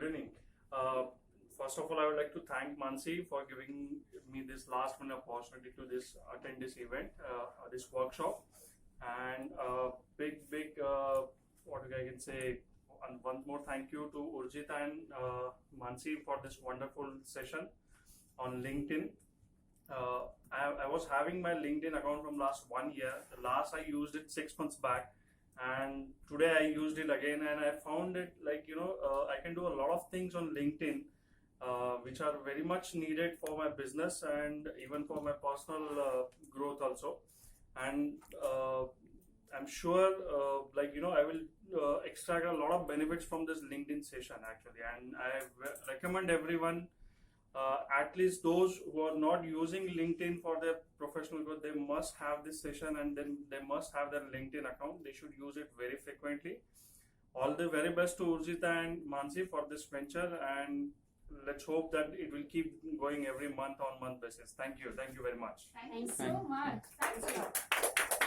Good evening. First of all, I would like to thank Mansi for giving me this last minute opportunity to attend this event, this workshop, and big what I can say. And one more thank you to Urjit and Mansi for this wonderful session on LinkedIn. I was having my LinkedIn account from last 1 year. The last I used it 6 months back, and today I used it again, and I found it like I can do a lot of things on LinkedIn, which are very much needed for my business and even for my personal growth also. And I'm sure I will extract a lot of benefits from this LinkedIn session actually, and I recommend everyone, at least those who are not using LinkedIn for their professional growth, they must have this session, and then they must have their LinkedIn account. They should use it very frequently. All the very best to Urjita and Mansi for this venture, and let's hope that it will keep going every month on month basis. Thank you very much. Thanks so much. Thanks a lot.